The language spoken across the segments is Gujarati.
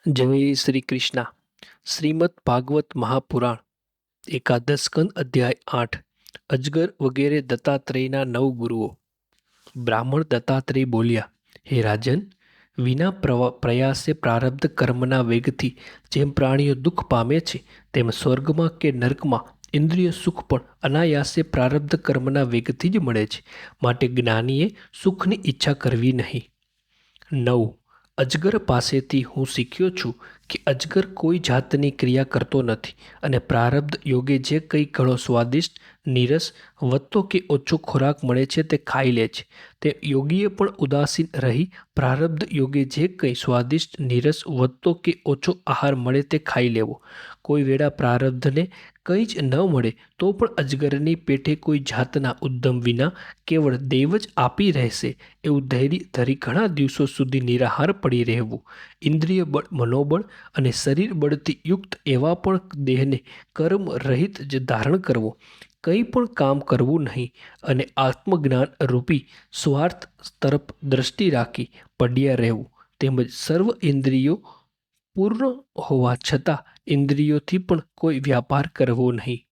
જય શ્રી કૃષ્ણ. શ્રીમદ ભાગવત મહાપુરાણ એકાદશ સ્કંદ અધ્યાય 8. અજગર વગેરે દત્તાત્રેયના 9 ગુરુઓ. બ્રાહ્મણ દત્તાત્રેય બોલ્યા, હે રાજન, વિના પ્રયાસે પ્રારબ્ધ કર્મના વેગથી જેમ પ્રાણીઓ દુઃખ પામે છે, તેમ સ્વર્ગમાં કે નર્કમાં ઇન્દ્રિય સુખ પણ અનાયાસે પ્રારબ્ધ કર્મના વેગથી જ મળે છે. માટે જ્ઞાનીએ સુખની ઈચ્છા કરવી નહીં. 9. અજગર પાસેથી હું શીખ્યો છું કે અજગર કોઈ જાતની ક્રિયા કરતો નથી અને પ્રારબ્ધ યોગે જે કંઈ ઘણો સ્વાદિષ્ટ, નીરસ, વધતો કે ઓછો ખોરાક મળે છે તે ખાઈ લે છે. તે યોગીએ પણ ઉદાસીન રહી પ્રારબ્ધ યોગે જે કંઈ સ્વાદિષ્ટ, નીરસ, વધતો કે ઓછો આહાર મળે તે ખાઈ લેવો. કોઈ વેળા પ્રારબ્ધને કંઈ જ ન મળે તો પણ અજગરની પેઠે કોઈ જાતના ઉદ્યમ વિના કેવળ દેવ જ આપી રહેશે એવું ધૈર્ય ધરી ઘણા દિવસો સુધી નિરાહાર પડી રહેવું. ઇન્દ્રિય બળ, મનોબળ અને શરીર બળથી યુક્ત એવા પણ દેહને કર્મ રહિત જ ધારણ કરવો. કંઈ પણ કામ કરવું નહીં અને આત્મજ્ઞાન રૂપી સ્વાર્થ તરફ દ્રષ્ટિ રાખી પડ્યા રહેવું. તેમજ સર્વ ઇન્દ્રિયો પૂર્ણ હોવા છતાં ઇન્દ્રિયોથી પણ કોઈ વ્યાપાર કરવો નહીં.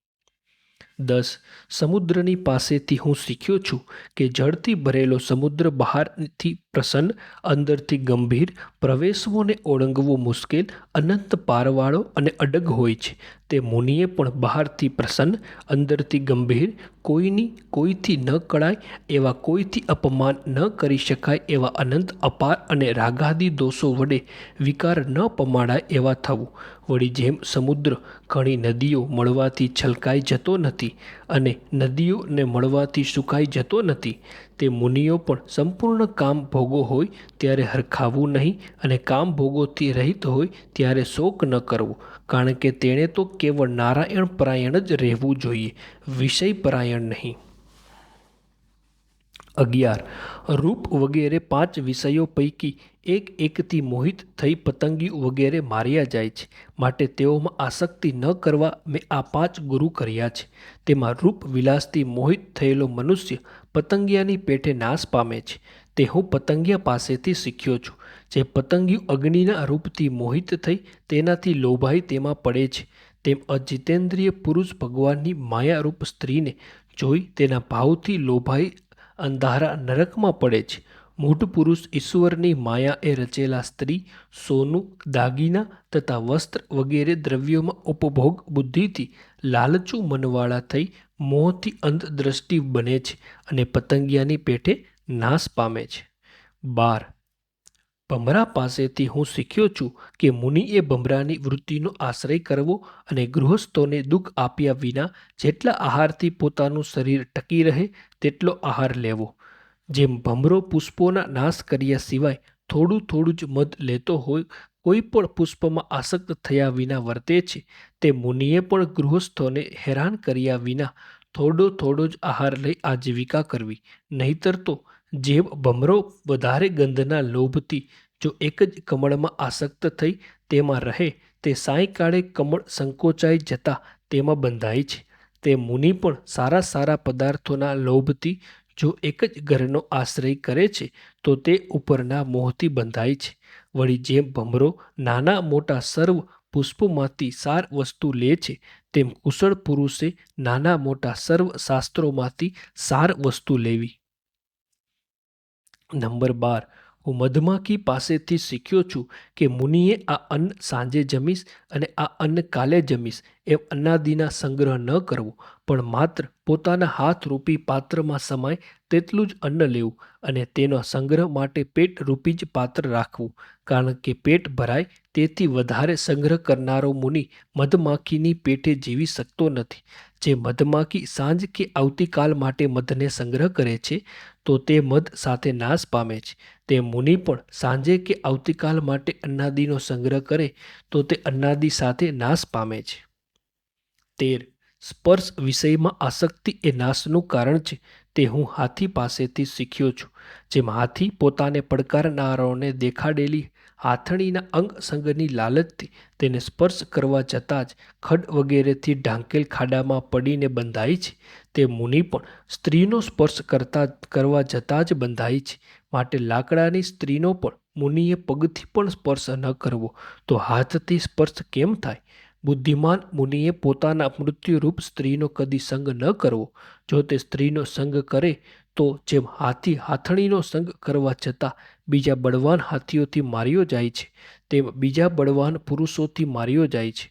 10. સમુદ્રની પાસેથી હું શીખ્યો છું કે જળથી ભરેલો સમુદ્ર બહારથી પ્રસન્ન, અંદરથી ગંભીર, પ્રવેશવો ને ઓળંગવો મુશ્કેલ, અનંત પારવાળો અને અડગ હોય છે. તે મુનિએ પણ બહારથી પ્રસન્ન, અંદરથી ગંભીર, કોઈથી ન કળાય એવા, કોઈથી અપમાન ન કરી શકાય એવા, અનંત અપાર અને રાગાદી દોષો વડે વિકાર ન પમાડાય એવા થવું. વળી જેમ સમુદ્ર ઘણી નદીઓ મળવાથી છલકાઈ જતો નથી અને નદીઓને મળવાથી સુકાઈ જતો નથી, તે મુનિઓ પણ સંપૂર્ણ કામ ભોગો હોય ત્યારે હરખાવું નહીં અને કામ ભોગોથી રહિત હોય ત્યારે શોક ન કરવો. કારણ કે તેણે તો કેવળ નારાયણ પરાયણ જ રહેવું જોઈએ, વિષય પરાયણ નહીં. 11. રૂપ વગેરે 5 વિષયો પૈકી એકથી મોહિત થઈ પતંગિયું વગેરે માર્યા જાય છે. માટે તેઓમાં આસક્તિ ન કરવા મેં આ 5 ગુરુ કર્યા છે. તેમાં રૂપ વિલાસથી મોહિત થયેલો મનુષ્ય પતંગિયાની પેઠે નાશ પામે છે. તે હું પતંગિયા પાસેથી શીખ્યો છું. જે પતંગિયું અગ્નિના રૂપથી મોહિત થઈ તેનાથી લોભાઈ તેમાં પડે છે, તેમ અજિતેન્દ્રિય પુરુષ ભગવાનની માયારૂપ સ્ત્રીને જોઈ તેના ભાવથી લોભાઈ અંધારા નરકમાં પડે છે. મૂઢ પુરુષ ઈશ્વરની માયાએ રચેલા સ્ત્રી, સોનું, દાગીના તથા વસ્ત્ર વગેરે દ્રવ્યોમાં ઉપભોગ બુદ્ધિથી લાલચુ મનવાળા થઈ મોહથી અંધ દ્રષ્ટિ બને છે અને પતંગિયાની પેઠે નાશ પામે છે. 12. ભમરા પાસેથી હું શીખ્યો છું કે મુનિએ ભમરાની વૃત્તિનો આશ્રય કરવો અને ગૃહસ્થોને દુઃખ આપ્યા વિના જેટલા આહારથી પોતાનું શરીર ટકી રહે તેટલો આહાર લેવો. જેમ ભમરો પુષ્પોના નાશ કર્યા સિવાય થોડું થોડું જ મધ લેતો હોય, કોઈ પણ પુષ્પમાં આસક્ત થયા વિના વર્તે છે, તે મુનિએ પણ ગૃહસ્થોને હેરાન કર્યા વિના થોડો થોડો જ આહાર લઈ આજીવિકા કરવી. નહીતર તો જેમ ભમરો વધારે ગંધના લોભથી જો એક જ કમળમાં આસક્ત થઈ તેમાં રહે, તે સાયંકાળે કમળ સંકોચાઈ જતા તેમાં બંધાય છે, તે મુનિ પણ સારા સારા પદાર્થોના લોભથી જો એક જ ઘરનો આશ્રય કરે છે તો તે ઉપરના મોહથી બંધાય છે. વળી જેમ ભમરો નાના મોટા સર્વ પુષ્પોમાંથી સાર વસ્તુ લે છે, તેમ કુશળ પુરુષે નાના મોટા સર્વ શાસ્ત્રોમાંથી સાર વસ્તુ લેવી. નંબર 12. હું મધમાખી પાસેથી શીખ્યો છું કે મુનિએ આ અન્ન સાંજે જમીશ અને આ અન્ન કાલે જમીશ એમ અન્નાદિના સંગ્રહ ન કરવો, પણ માત્ર પોતાના હાથરૂપી પાત્રમાં સમાય તેટલું જ અન્ન લેવું અને તેનો સંગ્રહ માટે પેટરૂપી જ પાત્ર રાખવું. કારણ કે પેટ ભરાય તેથી વધારે સંગ્રહ કરનારો મુનિ મધમાખીની પેઠે જીવી શકતો નથી. જે મધમાખી સાંજ કે આવતીકાલ માટે મધને સંગ્રહ કરે છે તો તે મધ સાથે નાશ પામે છે, તે મુનિ પણ સાંજે કે આવતીકાલ માટે અન્નાદિનો સંગ્રહ કરે તો તે અન્નાદિ સાથે નાશ પામે છે. 13. સ્પર્શ વિષયમાં આસક્તિ એ નાશનું કારણ છે, તે હું હાથી પાસેથી શીખ્યો છું. જેમ હાથી પોતાને પડકારનારાઓને દેખાડેલી હાથણીના અંગ સંગની લાલચથી તેને સ્પર્શ કરવા જતાં જ ખડ વગેરેથી ઢાંકેલ ખાડામાં પડીને બંધાય છે, તે મુનિ પણ સ્ત્રીનો સ્પર્શ કરવા જતાં જ બંધાય છે. માટે લાકડાની સ્ત્રીનો પણ મુનિએ પગથી પણ સ્પર્શ ન કરવો તો હાથથી સ્પર્શ કેમ થાય? બુદ્ધિમાન મુનિએ પોતાના મૃત્યુરૂપ સ્ત્રીનો કદી સંગ ન કરવો. જો તે સ્ત્રીનો સંગ કરે તો જેમ હાથી હાથણીનો સંગ કરવા છતાં બીજા બળવાન હાથીઓથી માર્યો જાય છે, તેમ બીજા બળવાન પુરુષોથી માર્યો જાય છે.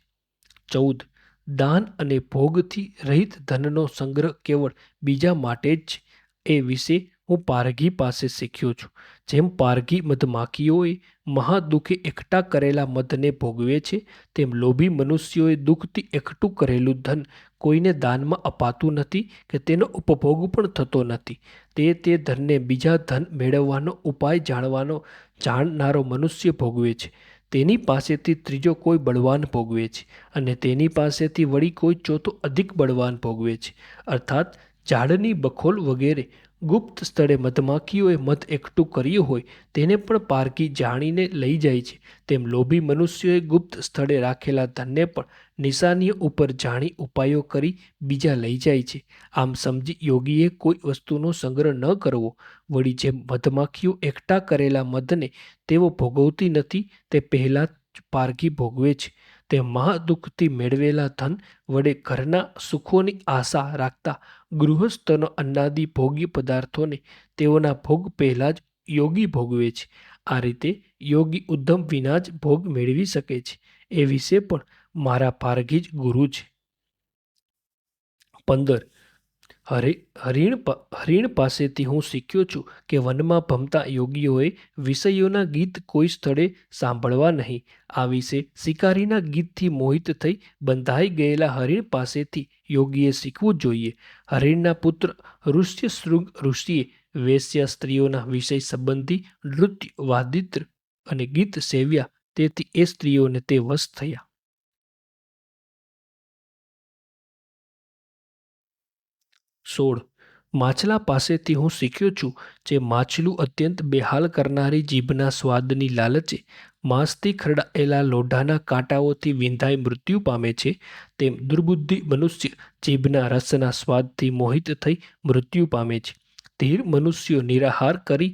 14. દાન અને ભોગથી રહિત ધનનો સંગ્રહ કેવળ બીજા માટે જ છે. એ વિશે હું પારઘી પાસે શીખ્યો છું. જેમ પારઘી મધમાખીઓએ મહાદુઃખે એકઠા કરેલા મધને ભોગવે છે, તેમ લોભી મનુષ્યોએ દુઃખથી એકઠું કરેલું ધન કોઈને દાનમાં અપાતું નથી કે તેનો ઉપભોગ પણ થતો નથી. તે ધનને બીજા ધન મેળવવાનો ઉપાય જાણનારો મનુષ્ય ભોગવે છે. તેની પાસેથી ત્રીજો કોઈ બળવાન ભોગવે છે અને તેની પાસેથી વળી કોઈ ચોથો અધિક બળવાન ભોગવે છે. અર્થાત ઝાડની બખોલ વગેરે ગુપ્ત સ્થળે મધમાખીઓએ મધ એકઠું કર્યું હોય તેને પણ પારઘી જાણીને લઈ જાય છે, તેમ લોભી મનુષ્યોએ ગુપ્ત સ્થળે રાખેલા ધનને પણ નિશાનીઓ ઉપર જાણી ઉપાયો કરી બીજા લઈ જાય છે. આમ સમજી યોગીએ કોઈ વસ્તુનો સંગ્રહ ન કરવો. વળી જેમ મધમાખીઓ એકઠા કરેલા મધને તેઓ ભોગવતી નથી તે પહેલાં જ પારઘી ભોગવે છે, તે મહાદુઃખથી મેળવેલા ધન વડે ઘરના સુખોની આશા રાખતા ગૃહસ્થનો અન્નાદિ ભોગ્ય પદાર્થોને તેઓના ભોગ પહેલાં જ યોગી ભોગવે છે. આ રીતે યોગી ઉદ્યમ વિના જ ભોગ મેળવી શકે છે. એ વિશે પણ મારા પારઘી જ ગુરુ છે. 15. હરિણ પાસેથી હું શીખ્યો છું કે વનમાં ભમતા યોગીઓએ વિષયોના ગીત કોઈ સ્થળે સાંભળવા નહીં. આ વિશે શિકારીના ગીતથી મોહિત થઈ બંધાઈ ગયેલા હરિણ પાસેથી યોગીએ શીખવું જોઈએ. હરિણના પુત્ર ઋષ્યશૃંગ ઋષિએ વેશ્યા સ્ત્રીઓના વિષય સંબંધી નૃત્ય, વાદિત્ર અને ગીત સેવ્યા, તેથી એ સ્ત્રીઓને તે વશ થયા. 16. માછલા પાસેથી હું શીખ્યો છું જે માછલું અત્યંત બેહાલ કરનારી જીભના સ્વાદની લાલચે માંસથી ખરડાયેલા લોઢાના કાંટાઓથી વિંધાઈ મૃત્યુ પામે છે, તેમ દુર્બુદ્ધિ મનુષ્ય જીભના રસના સ્વાદથી મોહિત થઈ મૃત્યુ પામે છે. ધીર મનુષ્યો નિરાહાર કરી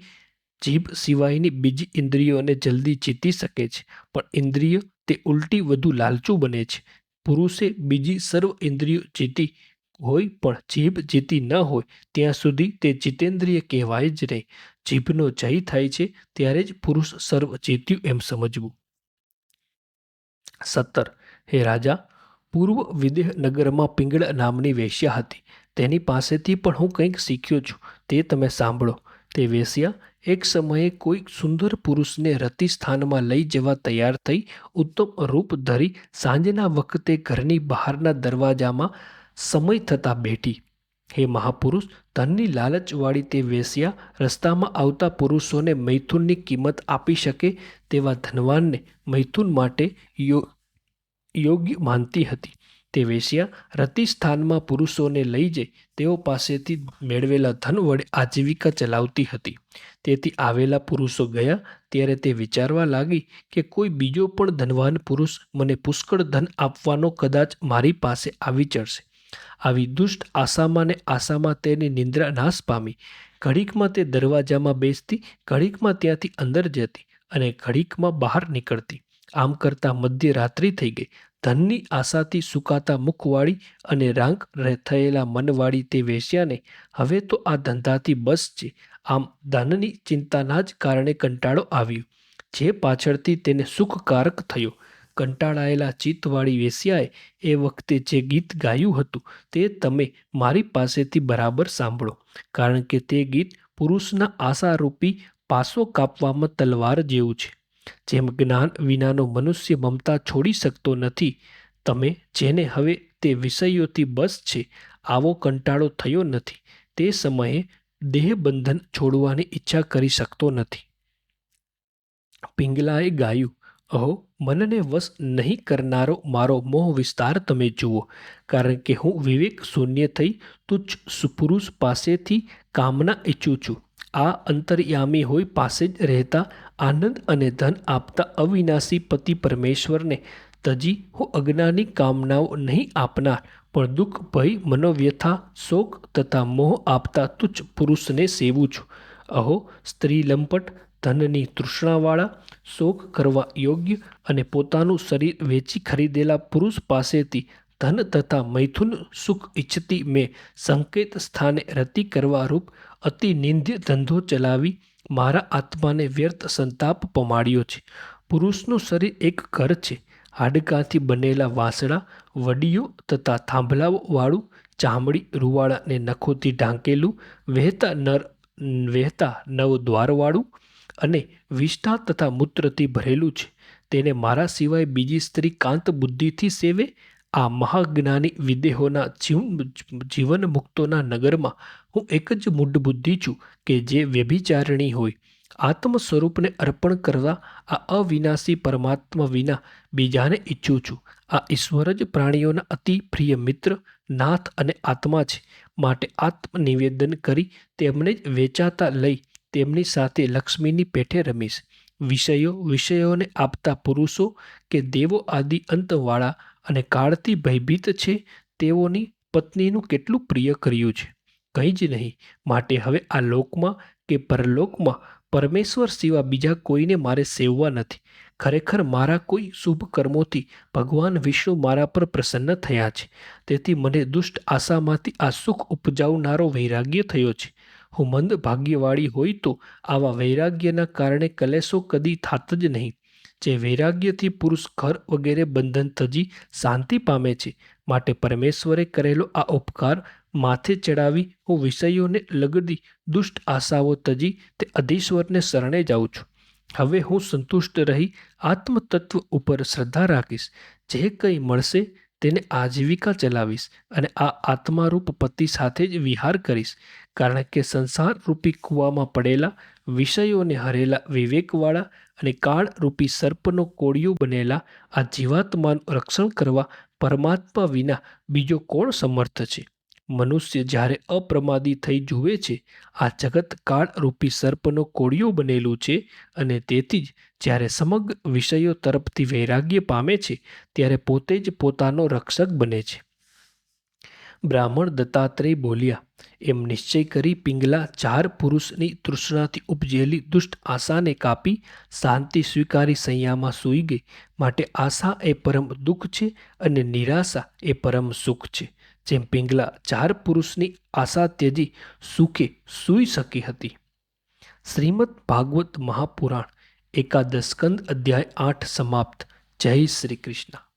જીભ સિવાયની બીજી ઇન્દ્રિયોને જલ્દી જીતી શકે છે, પણ ઇન્દ્રિય તે ઉલટી વધુ લાલચુ બને છે. પુરુષે બીજી સર્વ ઇન્દ્રિયો જીતી હોય પણ જીભ જીતી ન હોય ત્યાં સુધી તે જીતેન્દ્રિય કહેવાય જ નહીં. જીભનો જય થાય છે ત્યારે જ પુરુષ સર્વ જીત્યું એમ સમજવું. 17. હે રાજા, પૂર્વ વિદેહ નગરમાં પિંગળા નામની વેશ્યા હતી. તેની પાસેથી પણ હું કંઈક શીખ્યો છું, તે તમે સાંભળો. તે વેશ્યા એક સમયે કોઈ સુંદર પુરુષને રતિ સ્થાનમાં લઈ જવા તૈયાર થઈ ઉત્તમ રૂપ ધરી સાંજના વખતે ઘરની બહારના દરવાજામાં સમય થતાં બેઠી. હે મહાપુરુષ, ધનની લાલચવાળી તે વેશ્યા રસ્તામાં આવતા પુરુષોને મૈથુનની કિંમત આપી શકે તેવા ધનવાનને મૈથુન માટે યોગ્ય માનતી હતી. તે વેશ્યા રતિસ્થાનમાં પુરુષોને લઈ જઈ તેઓ પાસેથી મેળવેલા ધન વડે આજીવિકા ચલાવતી હતી. તેથી આવેલા પુરુષો ગયા ત્યારે તે વિચારવા લાગી કે કોઈ બીજો પણ ધનવાન પુરુષ મને પુષ્કળ ધન આપવાનો કદાચ મારી પાસે આવી ચડશે. આવી દુષ્ટ આશામાં ને આશામાં તેની નિંદ્રા નાશ પામી. ઘડીકમાં તે દરવાજામાં બેસતી, ઘડીકમાં ત્યાંથી અંદર જતી અને ઘડીકમાં બહાર નીકળતી. આમ કરતાં મધ્યરાત્રિ થઈ ગઈ. ધનની આશાથી સુકાતા મુખવાળી અને રાંક થયેલા મનવાળી તે વેશ્યાને હવે તો આ ધંધાથી બસ છે. આમ ધનની ચિંતાના જ કારણે કંટાળો આવ્યો, જે પાછળથી તેને સુખકારક થયો. કંટાળાયેલા ચિત્તવાળી વેશ્યાએ એ વખતે જે ગીત ગાયું હતું તે તમે મારી પાસેથી બરાબર સાંભળો, કારણ કે તે ગીત પુરુષના આશારૂપી પાસો કાપવામાં તલવાર જેવું છે. જેમ જ્ઞાન વિનાનો મનુષ્ય મમતા છોડી શકતો નથી, તમે જેને હવે તે વિષયોથી બસ છે આવો કંટાળો થયો નથી, તે સમયે દેહબંધન છોડવાની ઈચ્છા કરી શકતો નથી. પિંગલાએ ગાયું, અહો, મનને વશ નહીં કરનારો મારો મોહ વિસ્તાર તમે જુઓ, કારણ કે હું વિવેક શૂન્ય થઈ તુચ્છ સુપુરુષ પાસેથી કામના ઈચ્છું છું. આ અંતર્યામી હોય પાસે જ રહેતા આનંદ અને ધન આપતા અવિનાશી પતિ પરમેશ્વરને તજી હું અજ્ઞાની કામનાઓ નહીં આપનાર પણ દુઃખ, ભય, મનોવ્યથા, શોક તથા મોહ આપતા તુચ્છ પુરુષને સેવું છું. અહો, સ્ત્રી લંપટ ધનની તૃષ્ણાવાળા, શોક કરવા યોગ્ય અને પોતાનું શરીર વેચી ખરીદેલા પુરુષ પાસેથી ધન તથા મૈથુન સુખ ઈચ્છતી મેં સંકેત સ્થાને રતિ કરવા રૂપ અતિ નિંદ્ય ધંધો ચલાવી મારા આત્માને વ્યર્થ સંતાપ પમાડ્યો છે. પુરુષનું શરીર એક ઘર છે. હાડકાંથી બનેલા વાંસળા, વડીઓ તથા થાંભલાઓ વાળું, ચામડી, રૂવાળા ને નખોથી ઢાંકેલું, વહેતા નવ દ્વારવાળું અને વિષ્ઠા તથા મૂત્રથી ભરેલું છે. તેને મારા સિવાય બીજી સ્ત્રી કાંત બુદ્ધિથી સેવે? આ મહાજ્ઞાની વિદેહોના જીવન મુક્તોના નગરમાં હું એક જ મૂઢ બુદ્ધિ છું કે જે વ્યભિચારિણી હોય. આત્મ સ્વરૂપને અર્પણ કરવા આ અવિનાશી પરમાત્મા વિના બીજાને ઈચ્છું છું. આ ઈશ્વર જ પ્રાણીઓના અતિ પ્રિય મિત્ર, નાથ અને આત્મા છે. માટે આત્મનિવેદન કરી તેમને જ વેચાતા લઈ તેમની સાથે લક્ષ્મીની પેઠે રમીશ. વિષયોને આપતા પુરુષો કે દેવો આદિ અંતવાળા અને કાળથી ભયભીત છે તેઓની પત્નીનું કેટલું પ્રિય કર્યું છે, કંઈ જ નહીં. માટે હવે આ લોકમાં કે પરલોકમાં પરમેશ્વર સિવા બીજા કોઈને મારે સેવવા નથી. ખરેખર મારા કોઈ શુભ કર્મોથી ભગવાન વિષ્ણુ મારા પર પ્રસન્ન થયા છે. તેથી મને દુષ્ટ આશામાંથી આ સુખ ઉપજાવનારો વૈરાગ્ય થયો છે. હું મંદ ભાગ્યવાળી હોય તો આવા વૈરાગ્યના કારણે કલેશો કદી થાત જ નહીં. જે વૈરાગ્યથી પુરુષ ઘર વગેરે બંધન તજી શાંતિ પામે છે. માટે પરમેશ્વરે કરેલો આ ઉપકાર માથે ચડાવી હું વિષયોને લગતી દુષ્ટ આશાઓ તજી તે અધીશ્વરને શરણે જાઉં છું. હવે હું સંતુષ્ટ રહી આત્મતત્વ ઉપર શ્રદ્ધા રાખીશ. જે કંઈ મળશે તેને આજીવિકા ચલાવીશ અને આ આત્મારૂપ પતિ સાથે જ વિહાર કરીશ. કારણ કે સંસાર રૂપી કૂવામાં પડેલા, વિષયોને હરેલા વિવેકવાળા અને કાળરૂપી સર્પનો કોળિયો બનેલા આ જીવાત્માનું રક્ષણ કરવા પરમાત્મા વિના બીજો કોણ સમર્થ છે? મનુષ્ય જ્યારે અપ્રમાદી થઈ જુએ છે આ જગત કાળરૂપી સર્પનો કોળિયો બનેલું છે અને તેથી જ જ્યારે સમગ્ર વિષયો તરફથી વૈરાગ્ય પામે છે ત્યારે પોતે જ પોતાનો રક્ષક બને છે. બ્રાહ્મણ દત્તાત્રેય બોલ્યા, એમ નિશ્ચય કરી પિંગલા 4 પુરુષની તૃષ્ણાથી ઉપજેલી દુષ્ટ આશાને કાપી શાંતિ સ્વીકારી સૈયામાં સૂઈ ગઈ. માટે આશા એ પરમ દુઃખ છે અને નિરાશા એ પરમ સુખ છે. જેમ પિંગલા 4 પુરુષની આશા ત્યજી સુખે સૂઈ શકી હતી. શ્રીમદ ભાગવત મહાપુરાણ 11 સ્કંદ અધ્યાય 8 સમાપ્ત. જય શ્રી કૃષ્ણ.